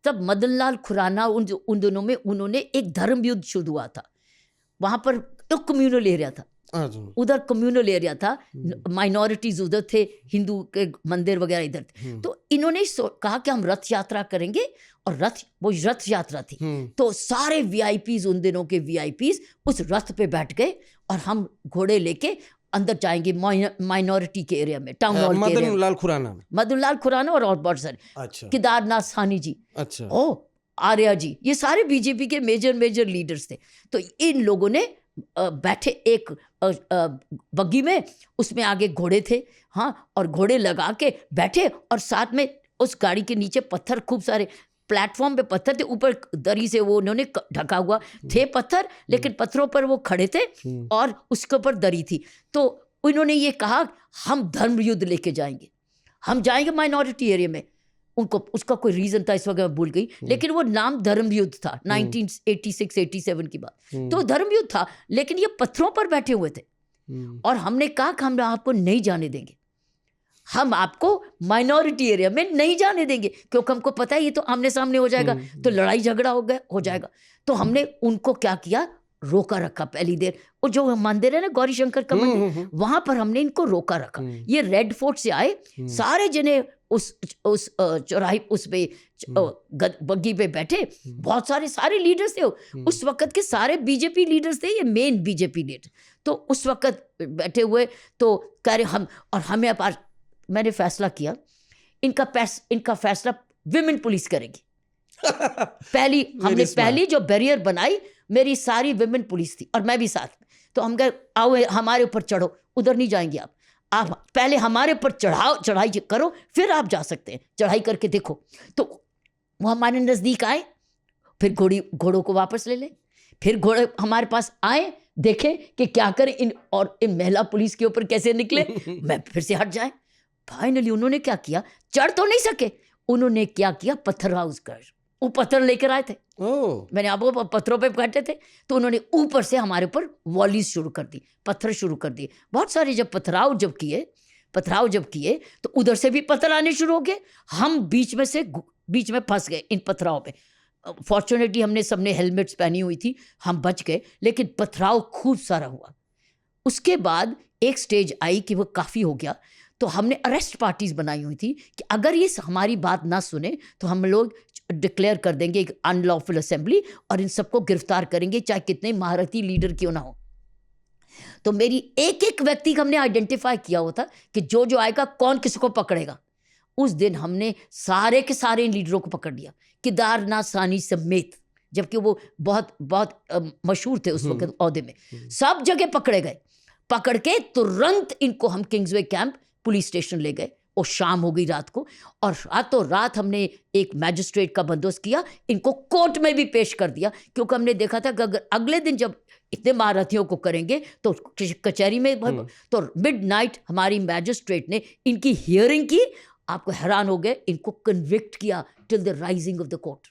तब मदन लाल खुराना उन दोनों में उन्होंने एक धर्म युद्ध शुरू हुआ था। वहाँ पर तो कम्युनल एरिया था, उधर कम्युनल एरिया था, माइनॉरिटीज उधर थे, हिंदू के मंदिर वगैरह इधर थे। तो इन्होंने कहा कि हम रथ यात्रा करेंगे, और वो रथ यात्रा थी। तो सारे वीआईपीज, उन दिनों के वीआईपीज उस रथ पे बैठ गए और हम घोड़े लेके अंदर जाएंगे माइनॉरिटी के एरिया में, टाउन हॉल के एरिया में। मदन लाल खुराना और बहुत सारे, अच्छा, केदारनाथ साहनी जी, अच्छा, ओ आर्या जी, ये सारे बीजेपी के मेजर लीडर्स थे। तो इन लोगों ने बैठे एक बग्गी में, उसमें आगे घोड़े थे, हाँ, और घोड़े लगा के बैठे, और साथ में उस गाड़ी के नीचे पत्थर, खूब सारे प्लेटफॉर्म पे पत्थर थे, ऊपर दरी से वो उन्होंने ढका हुआ थे पत्थर, लेकिन पत्थरों पर वो खड़े थे और उसके ऊपर दरी थी। तो उन्होंने ये कहा हम धर्म युद्ध लेके जाएंगे, हम जाएंगे माइनॉरिटी एरिया में। उनको उसका कोई रीजन था, इस वक्त मैं भूल गई, लेकिन वो नाम धर्म युद्ध था, 1986-87 की बात। तो धर्म युद्ध था, लेकिन ये पत्थरों पर बैठे हुए थे, और हमने कहा कि हम आपको नहीं जाने देंगे, हम आपको माइनॉरिटी एरिया में नहीं जाने देंगे, क्योंकि हमको पता है ये तो आमने सामने हो जाएगा, तो लड़ाई झगड़ा हो जाएगा। तो हमने उनको क्या किया, रोका रखा पहली देर। वो जो मंदिर है ना, गौरी शंकर का मंदिर, वहां पर हमने इनको रोका रखा। ये रेड फोर्ट से आए, सारे जने उस चौराहे उस पे बग्गी पे बैठे, बहुत सारे लीडर्स थे उस वक्त के, सारे बीजेपी लीडर्स थे, ये मेन बीजेपी लीडर। तो उस वक्त बैठे हुए, तो कह रहे हम, और हमें मैंने फैसला किया, इनका फैसला विमेन पुलिस करेगी। हमने पहली जो बैरियर बनाई, मेरी सारी विमेन पुलिस थी और मैं भी साथ में। तो हम कहे आओ हमारे ऊपर चढ़ो, उधर नहीं जाएंगे आप पहले हमारे ऊपर चढ़ाई करो, फिर आप जा सकते हैं, चढ़ाई करके देखो। तो वो हमारे नज़दीक आए, फिर घोड़ों को वापस ले ले, फिर घोड़े हमारे पास आए, देखें कि क्या करें, इन महिला पुलिस के ऊपर कैसे निकले, मैं फिर से हट जाए। फाइनली उन्होंने क्या किया, चढ़ तो नहीं सके, उन्होंने क्या किया, पत्थर हाउस कर वो पत्थर लेकर आए थे। मैंने आपको पत्थरों पे बैठे थे, तो उन्होंने ऊपर से हमारे ऊपर वॉलीज शुरू कर दी, पत्थर शुरू कर दिए बहुत सारे। जब पथराव जब किए तो उधर से भी पत्थर आने शुरू हो गए, हम बीच में फंस गए इन पथराव पे। फॉर्चुनेटली हमने सबने हेलमेट्स पहनी हुई थी, हम बच गए, लेकिन पथराव खूब सारा हुआ। उसके बाद एक स्टेज आई कि वो काफ़ी हो गया, तो हमने अरेस्ट पार्टीज बनाई हुई थी कि अगर ये हमारी बात ना सुने तो हम लोग डिक्लेयर कर देंगे एक अनलॉफुल असेंबली, और इन सबको गिरफ्तार करेंगे, चाहे कितने महारथी लीडर क्यों ना हो। तो मेरी एक व्यक्ति का हमने आइडेंटिफाई किया होता कि जो आएगा, कौन किसको पकड़ेगा। उस दिन हमने सारे के सारे इन लीडरों को पकड़ लिया, केदारनाथ साहनी समेत, जबकि वो बहुत मशहूर थे उस वक्त औहदे में। सब जगह पकड़े गए, पकड़ के तुरंत इनको हम किंग्सवे कैंप पुलिस स्टेशन ले गए, और शाम हो गई रात को, और रातों रात हमने एक मैजिस्ट्रेट का बंदोबस्त किया, इनको कोर्ट में भी पेश कर दिया, क्योंकि हमने देखा था कि अगर अगले दिन जब इतने महारथियों को करेंगे तो कचहरी में तो मिडनाइट हमारी मैजिस्ट्रेट ने इनकी हियरिंग की। आपको हैरान हो गए, इनको कन्विक्ट किया till the rising of the court.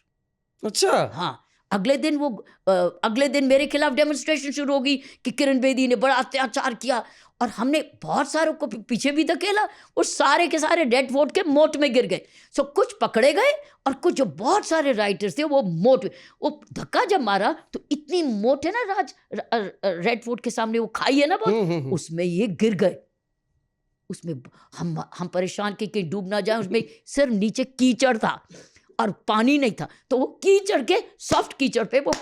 अच्छा, हाँ, अगले दिन मेरे खिलाफ डेमोन्स्ट्रेशन शुरू होगी कि किरण बेदी ने बड़ा अत्याचार किया, और हमने बहुत सारों को पीछे भी धकेला, और सारे के सारे रेड फोर्ट के मोट में गिर गए। सो कुछ पकड़े गए, और कुछ जो बहुत सारे राइटर्स थे वो धक्का जब मारा तो इतनी मोट है ना, रेड फोर्ट के सामने वो खाई है ना बहुत, उसमें ये गिर गए। उसमें हम परेशान कि कहीं डूब ना जाए, उसमें सिर्फ नीचे कीचड़ था और पानी नहीं था, तो वो कीचड़ के सॉफ्ट कीचड़ पे वो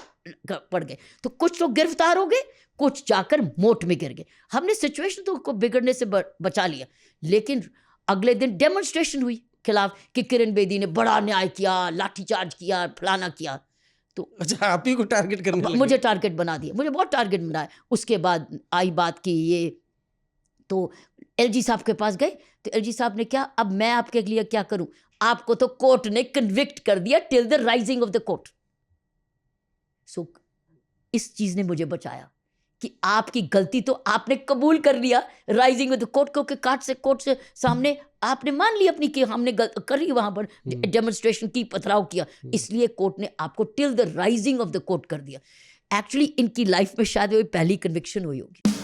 पड़ गए। तो कुछ लोग गिरफ्तार हो गए, कुछ जाकर मोट में गिर गए। हमने सिचुएशन तो को बिगड़ने से बचा लिया, लेकिन अगले दिन डेमोन्स्ट्रेशन हुई खिलाफ कि किरण बेदी ने बड़ा अन्याय किया, लाठीचार्ज किया, फलाना किया। तो अच्छा, आप ही को टारगेट करने लगे। मुझे टारगेट बना दिया, मुझे बहुत टारगेट बनाया। उसके बाद आई बात की ये, तो एलजी साहब के पास गए, तो एलजी साहब ने क्या, अब मैं आपके लिए क्या करूं, आपको तो कोर्ट ने कन्विक्ट कर दिया till the rising of the court. So इस चीज ने मुझे बचाया कि आपकी गलती तो आपने कबूल कर लिया, राइजिंग ऑफ द कोर्ट को, कोर्ट से सामने आपने मान ली अपनी कि हमने करी, वहां पर डेमोन्स्ट्रेशन की, पथराव किया, इसलिए कोर्ट ने आपको till the rising of the court कर दिया। एक्चुअली इनकी लाइफ में शायद वो पहली कन्विक्शन हुई होगी।